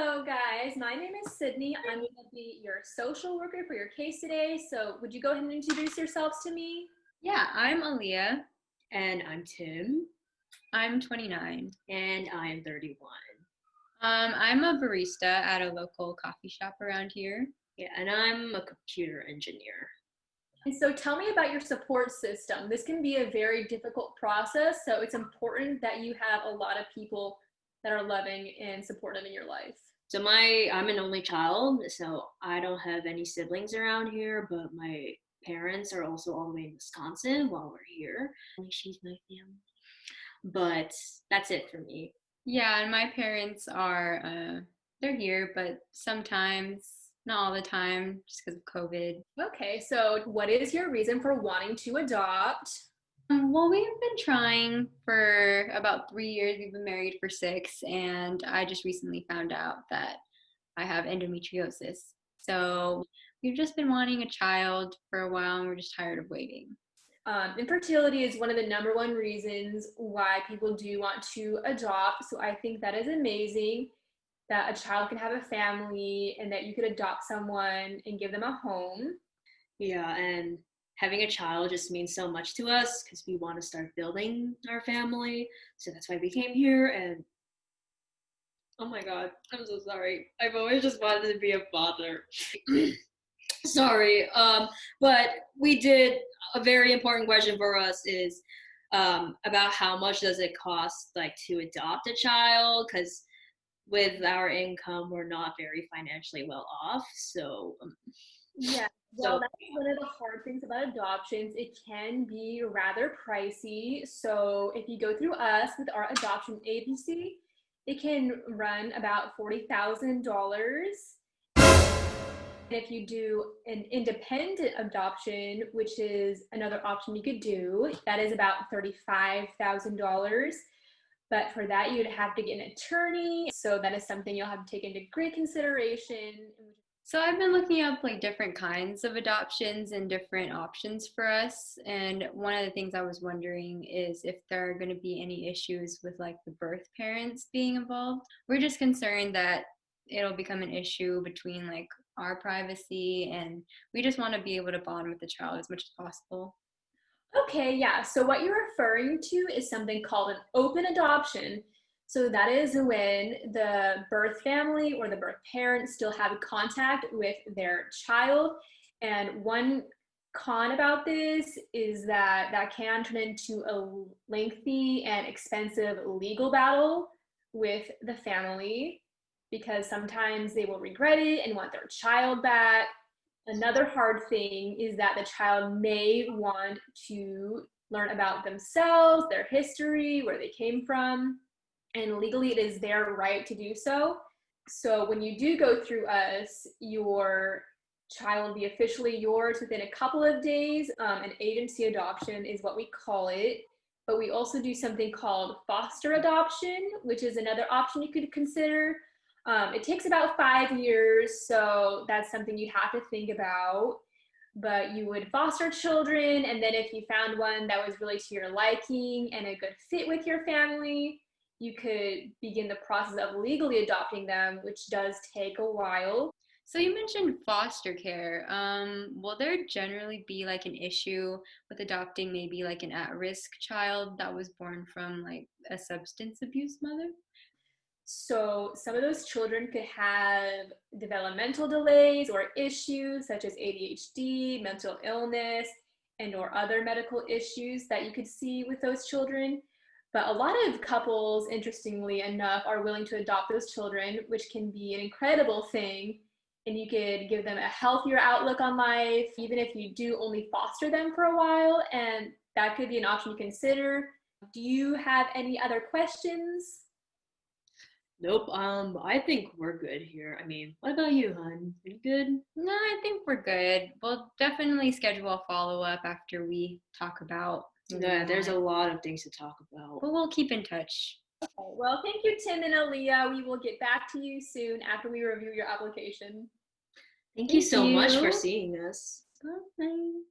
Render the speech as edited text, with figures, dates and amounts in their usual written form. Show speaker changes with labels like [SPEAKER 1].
[SPEAKER 1] Hello, guys. My name is Sydney. I'm going to be your social worker for your case today. So, would you go ahead and introduce yourselves to me?
[SPEAKER 2] Yeah, I'm Aaliyah.
[SPEAKER 3] And I'm Tim.
[SPEAKER 2] I'm 29.
[SPEAKER 3] And I'm 31.
[SPEAKER 2] I'm a barista at a local coffee shop around here.
[SPEAKER 3] Yeah, and I'm a computer engineer.
[SPEAKER 1] And so, tell me about your support system. This can be a very difficult process, so it's important that you have a lot of people that are loving and supportive in your life.
[SPEAKER 3] So I'm an only child, so I don't have any siblings around here, but my parents are also all the way in Wisconsin while we're here. She's my family. But that's it for me.
[SPEAKER 2] Yeah, and my parents are, they're here, but sometimes, not all the time, just because of COVID.
[SPEAKER 1] Okay, so what is your reason for wanting to adopt?
[SPEAKER 2] Well, we've been trying for about 3 years. We've been married for 6, and I just recently found out that I have endometriosis. So we've just been wanting a child for a while, and we're just tired of waiting.
[SPEAKER 1] Infertility is one of the number one reasons why people do want to adopt. So I think that is amazing that a child can have a family and that you could adopt someone and give them a home.
[SPEAKER 3] Yeah, and having a child just means so much to us because we want to start building our family. So that's why we came here. And oh my God, I'm so sorry. I've always just wanted to be a father. Sorry. But we did a very important question for us is about how much does it cost like to adopt a child? Because with our income, we're not very financially well off. So
[SPEAKER 1] Yeah, well, that's one of the hard things about adoptions. It can be rather pricey. So if you go through us with our adoption agency, it can run about $40,000. And if you do an independent adoption, which is another option you could do, that is about $35,000. But for that, you'd have to get an attorney. So that is something you'll have to take into great consideration.
[SPEAKER 2] So I've been looking up like different kinds of adoptions and different options for us. And one of the things I was wondering is if there are going to be any issues with like the birth parents being involved. We're just concerned that it'll become an issue between like our privacy, and we just want to be able to bond with the child as much as possible.
[SPEAKER 1] Okay, yeah. So what you're referring to is something called an open adoption. So that is when the birth family or the birth parents still have contact with their child. And one con about this is that that can turn into a lengthy and expensive legal battle with the family because sometimes they will regret it and want their child back. Another hard thing is that the child may want to learn about themselves, their history, where they came from, and legally it is their right to do so. So when you do go through us, your child will be officially yours within a couple of days. An agency adoption is what we call it. But we also do something called foster adoption, which is another option you could consider. It takes about 5 years, so that's something you have to think about. But you would foster children, and then if you found one that was really to your liking and a good fit with your family, you could begin the process of legally adopting them, which does take a while.
[SPEAKER 2] So you mentioned foster care. Will there generally be like an issue with adopting maybe like an at-risk child that was born from like a substance abuse mother?
[SPEAKER 1] So some of those children could have developmental delays or issues such as ADHD, mental illness, and or other medical issues that you could see with those children. But a lot of couples, interestingly enough, are willing to adopt those children, which can be an incredible thing. And you could give them a healthier outlook on life, even if you do only foster them for a while. And that could be an option you consider. Do you have any other questions?
[SPEAKER 3] Nope. I think we're good here. I mean, what about you, hon? Are you good?
[SPEAKER 2] No, I think we're good. We'll definitely schedule a follow-up after we talk about
[SPEAKER 3] Yeah, there's a lot of things to talk about.
[SPEAKER 2] but we'll keep in touch.
[SPEAKER 1] Okay, well, thank you, Tim and Aaliyah. We will get back to you soon after we review your application.
[SPEAKER 3] Thank you so much for
[SPEAKER 2] you.
[SPEAKER 3] seeing us.
[SPEAKER 2] Bye.